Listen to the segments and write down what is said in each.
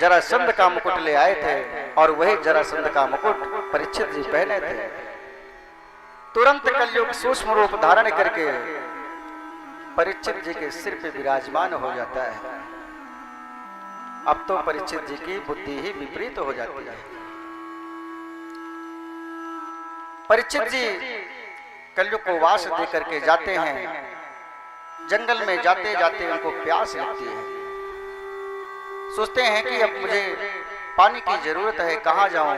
जरासंध का मुकुट ले आए थे और वही जरासंध का मुकुट परीक्षित जी पहने थे। तुरंत कलयुग सूक्ष्म रूप धारण करके परीक्षित जी के सिर पे विराजमान हो जाता है। अब तो परीक्षित जी की बुद्धि ही विपरीत हो जाती है। परीक्षित जी कलयुग को वास दे करके जाते हैं। जंगल में जाते जाते उनको प्यास लगती है। सोचते हैं कि अब मुझे पानी की जरूरत है, कहाँ जाऊं।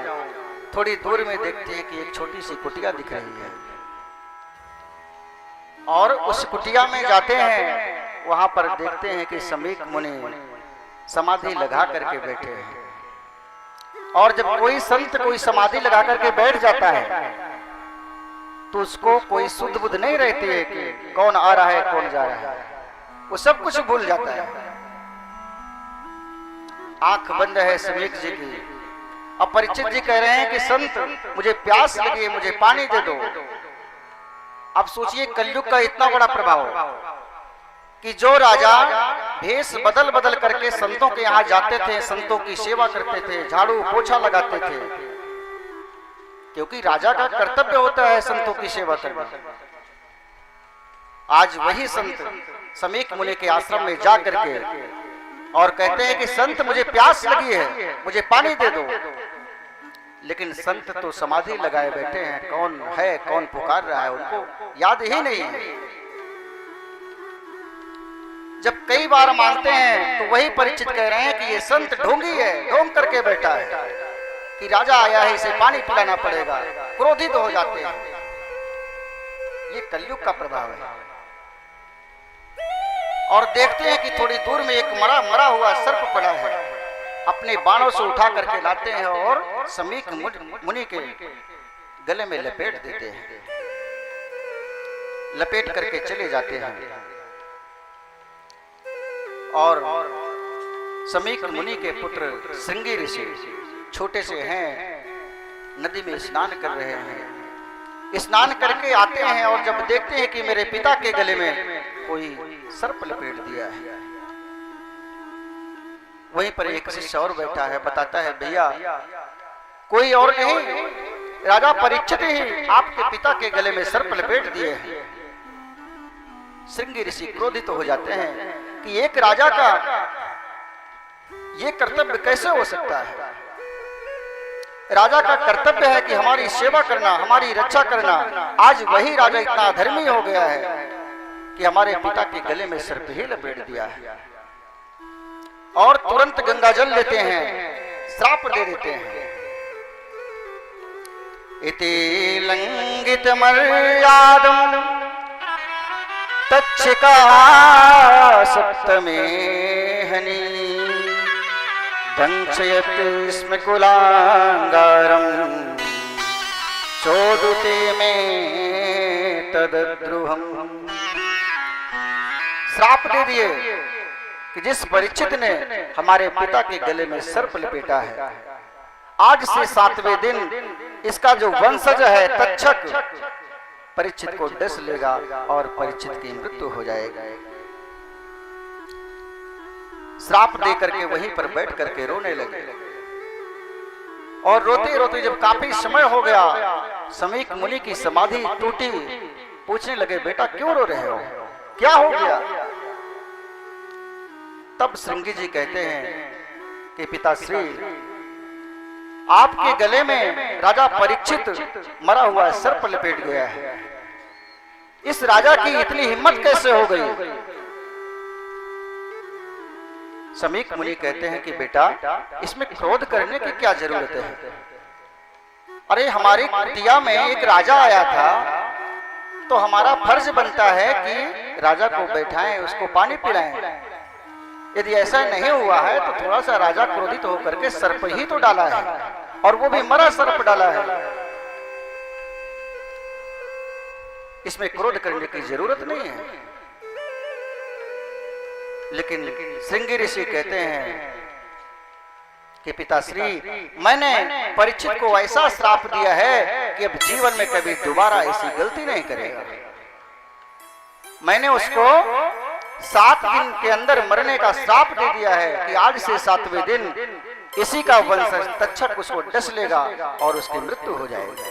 थोड़ी दूर में देखते हैं कि एक छोटी सी कुटिया दिख रही है और उस कुटिया में जाते हैं। वहां पर देखते हैं कि समीक मुनि समाधि लगा करके बैठे हैं। और जब कोई संत कोई समाधि लगा करके बैठ जाता है तो उसको कोई सुध बुध नहीं रहती है कि कौन आ रहा है कौन जा रहा है। वो सब कुछ भूल जाता है। आंख बंद है समीक जी की। अब परीक्षित जी कह रहे हैं कि संत मुझे प्यास लगी है, मुझे पानी दे दो। अब सोचिए कलयुग का इतना बड़ा प्रभाव कि जो राजा भेष बदल बदल करके संतों के यहाँ जाते थे, संतों की सेवा करते थे, झाड़ू पोछा लगाते थे, क्योंकि राजा का कर्तव्य होता है संतों की सेवा करना। आज वही संत समीक मुनि के आश्रम में जा करके और कहते हैं कि संत मुझे प्यास लगी है, मुझे पानी दे दो। लेकिन संत तो समाधि लगाए बैठे हैं, कौन है कौन पुकार रहा है उनको याद ही नहीं है। जब कई बार मांगते हैं तो वही परीक्षित कह रहे हैं कि ये संत ढोंगी है, ढोंग करके बैठा है कि राजा आया है इसे पानी पिलाना पड़ेगा। क्रोधित हो जाते हैं। ये कलयुग का प्रभाव है। और देखते हैं कि थोड़ी दूर में एक मरा हुआ सर्प पड़ा है। अपने बाणों से उठा करके लाते हैं और समीक मुनि के गले में लपेट देते हैं। लपेट करके चले जाते हैं और समीक मुनि के पुत्र श्रृंगी ऋषि छोटे से हैं, नदी में स्नान कर रहे हैं। स्नान करके आते हैं और जब देखते हैं कि मेरे पिता के गले में कोई सर्प लपेट दिया है। वहीं पर एक शिष्य और बैठा है, बताता है भैया कोई और नहीं, राजा परीक्षित ही आपके पिता के गले में सर्प लपेट दिए हैं। श्रृंगी ऋषि क्रोधित हो जाते हैं कि एक राजा का ये कर्तव्य कैसे हो सकता है। राजा का कर्तव्य है कि हमारी सेवा करना, हमारी रक्षा करना। आज वही राजा इतना अधर्मी हो गया है कि हमारे पिता के गले में सर्प ही लपेट दिया है। और तुरंत गंगा जल लेते हैं, श्राप दे देते हैं। इति लंघित मर्यादम तच्छिका सप्तमे हनि दंशयति स्म कुलांगारम चोदुते में तदद्रुहम। श्राप दे दिए कि जिस परीक्षित ने हमारे पिता के गले में सर्प लपेटा है, आज से 7वें दिन इसका जो वंशज है तक्षक परीक्षित को डस लेगा और परीक्षित की मृत्यु हो जाएगी। श्राप दे करके वहीं पर बैठ करके रोने लगे। और रोते रोते जब काफी समय हो गया, समीक मुनि की समाधि टूटी। पूछने लगे बेटा क्यों रो रहे हो, क्या हो गया। तब श्रृंगी जी कहते हैं कि पिताश्री आपके गले में राजा परीक्षित मरा हुआ सर्प लपेट गया है। इस राजा की इतनी हिम्मत कैसे हो गई। समीक मुनि कहते हैं कि बेटा इसमें क्रोध करने की क्या जरूरत है। अरे हमारी कुटिया में एक राजा आया था तो हमारा फर्ज बनता है कि राजा को बैठाएं, उसको पानी पिलाएं। यदि ऐसा नहीं हुआ है तो थोड़ा सा राजा क्रोधित होकर के सर्प ही तो डाला है, और वो भी मरा सर्प डाला है। इसमें क्रोध करने की जरूरत नहीं है। लेकिन श्रृंगी ऋषि कहते हैं कि पिताश्री मैंने परीक्षित को ऐसा श्राप दिया है कि अब जीवन में कभी दोबारा ऐसी गलती नहीं करेगा। मैंने उसको 7 दिन के अंदर मरने का श्राप दे दिया है कि आज से 7वें दिन इसी का वंशज तक्षक उसको डस लेगा और उसकी मृत्यु हो जाएगी।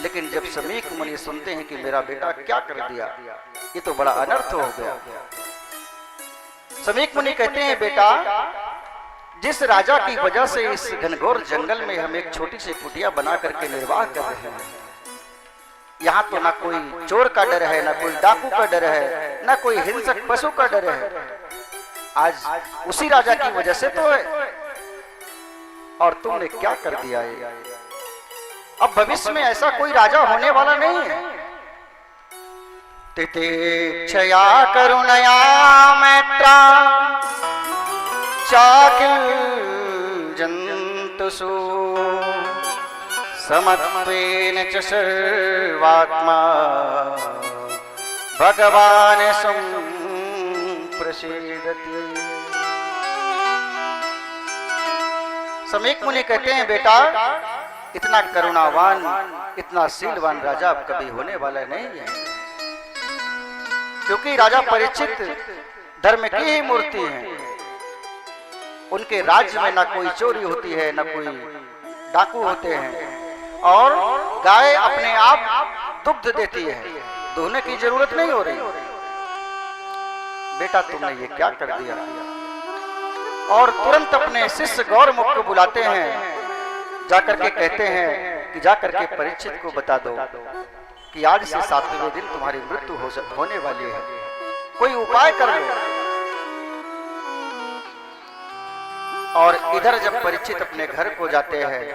लेकिन जब समीक मुनि सुनते हैं कि मेरा बेटा क्या कर दिया, ये तो बड़ा अनर्थ हो गया। समीक मुनि कहते हैं बेटा, जिस राजा की वजह से इस घनघोर जंगल में हम एक छोटी सी कुटिया बना करके निर्वाह कर रहे हैं, यहाँ तो ना कोई चोर का डर है, ना कोई डाकू का डर है, ना कोई हिंसक पशु का डर है, आज उसी राजा की वजह से तो है, और तुमने क्या कर दिया है। अब भविष्य में ऐसा कोई राजा होने वाला नहीं है। तितिक्षया करुणया मैत्रा चाकिल जंतुषु समत्वेन च सर्वात्मा भगवान संप्रसीदति। समीक मुनि कहते हैं बेटा, इतना करुणावान, इतना शीलवान राजा अब कभी होने वाला नहीं है, क्योंकि राजा परीक्षित धर्म की ही मूर्ति है। उनके राज्य में ना कोई चोरी होती है, ना कोई डाकू होते हैं, और गाय अपने आप दुग्ध देती है, दुहने की जरूरत नहीं हो रही। बेटा तुमने ये क्या कर दिया। और तुरंत अपने शिष्य गौरमुख को बुलाते हैं, जाकर के कहते हैं कि जाकर के परीक्षित को बता दो कि आज से 7वें दिन तुम्हारी मृत्यु होने वाली है, कोई उपाय कर लो। और इधर जब परीक्षित अपने घर को जाते हैं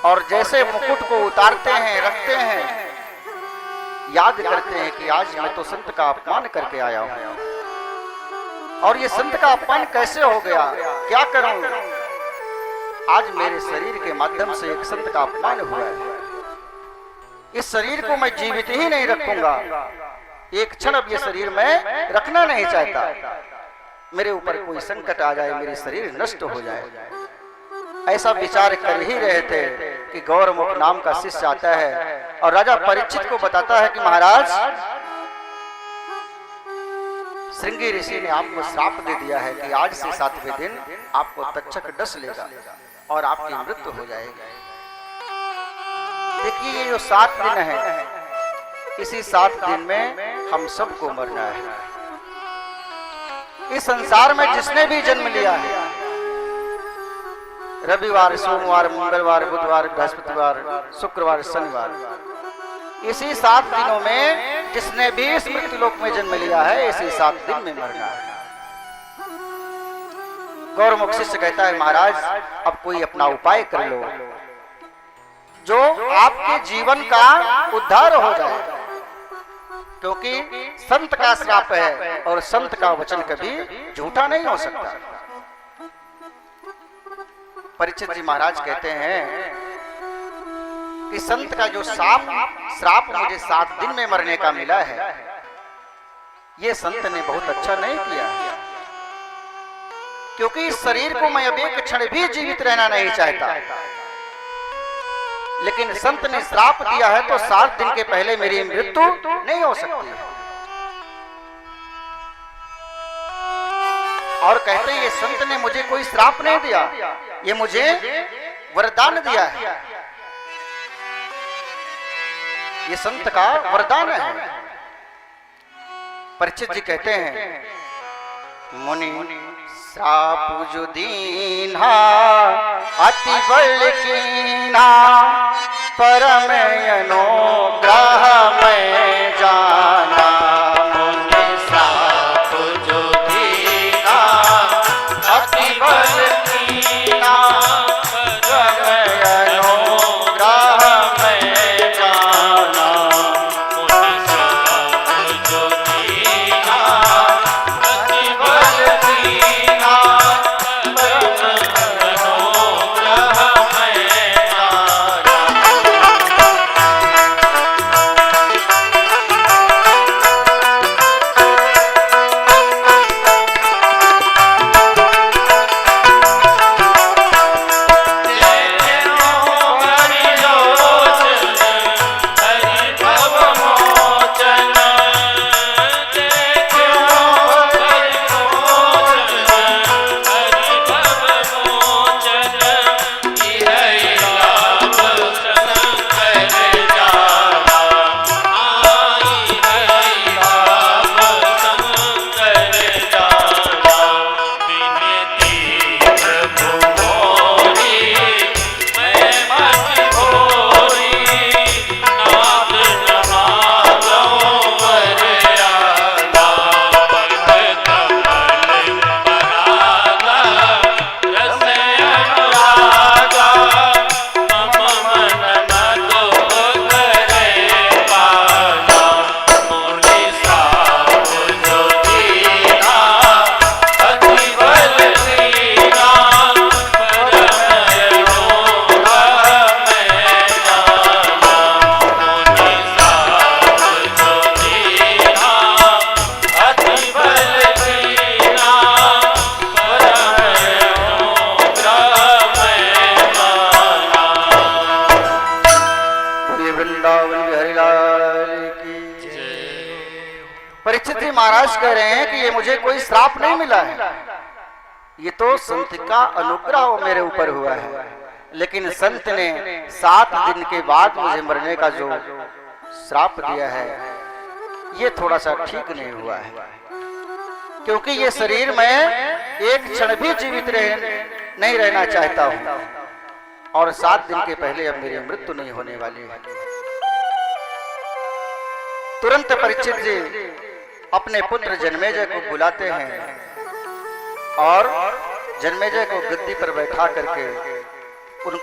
और जैसे मुकुट को उतारते हैं, रखते हैं, याद करते हैं कि आज मैं तो संत का अपमान करके आया हूं, और ये संत का अपमान कैसे हो गया, क्या करूं। आज मेरे शरीर के माध्यम से एक संत का अपमान हुआ है, इस शरीर को मैं जीवित ही नहीं रखूंगा, एक क्षण अब ये शरीर मैं रखना नहीं चाहता, मेरे ऊपर कोई संकट आ जाए, मेरी शरीर नष्ट हो जाए। ऐसा विचार कर ही रहे थे कि गौरमुख नाम का शिष्य आता है और राजा परीक्षित को बताता है कि महाराज, श्रृंगी ऋषि ने आपको श्राप दे दिया है कि आज से 7वें दिन आपको तक्षक डस लेगा और आपकी मृत्यु हो जाएगी। देखिए ये जो 7 दिन है, इसी 7 दिन में हम सबको मरना है। इस संसार में जिसने भी जन्म लिया है, रविवार, सोमवार, मंगलवार, बुधवार, बृहस्पतिवार, शुक्रवार, शनिवार, इसी 7 दिनों में जिसने भी इस मृत्युलोक में जन्म लिया है, इसी 7 दिन में मरना है। गौरमुख शिष्य कहता है महाराज, अब कोई अपना उपाय कर लो जो आपके जीवन का उद्धार हो जाए, क्योंकि संत का श्राप है और संत का वचन कभी झूठा नहीं हो सकता। परीक्षित जी महाराज कहते हैं कि संत का जो श्राप मुझे 7 दिन में मरने का मिला है, ये संत ने बहुत अच्छा नहीं किया, क्योंकि इस शरीर को मैं अब एक क्षण भी जीवित रहना नहीं चाहता, लेकिन संत ने श्राप दिया है तो 7 दिन के पहले मेरी मृत्यु नहीं हो सकती है। और कहते हैं ये संत ने मुझे कोई श्राप नहीं दिया, ये मुझे वरदान दिया है, ये संत का वरदान है। परीक्षित जी कहते हैं मुनि श्राप जो दीन्हा अति बल कीन्हा, परम अनुग्रह में जाना। मुनि श्राप जो दीन्हा अति बल कीन्हा, परम अनुग्रह में जाना। मुनि श्राप जो दीन्हा अति बल कीन्हा, परम अनुग्रह में जाना। परीक्षित जी महाराज कह रहे हैं कि ये मुझे कोई श्राप नहीं मिला है, ये तो संत का अनुग्रह मेरे ऊपर हुआ है। लेकिन संत ने 7 दिन के बाद मुझे मरने का जो श्राप दिया है, ये थोड़ा सा ठीक नहीं हुआ है, क्योंकि ये शरीर में एक क्षण भी जीवित नहीं रहना चाहता हूं, और 7 दिन के पहले अब मेरी मृत्यु नहीं होने वाली है। तुरंत परीक्षित जी अपने पुत्र जन्मेजय को बुलाते हैं और जन्मेजय को गद्दी पर बैठा करके उनको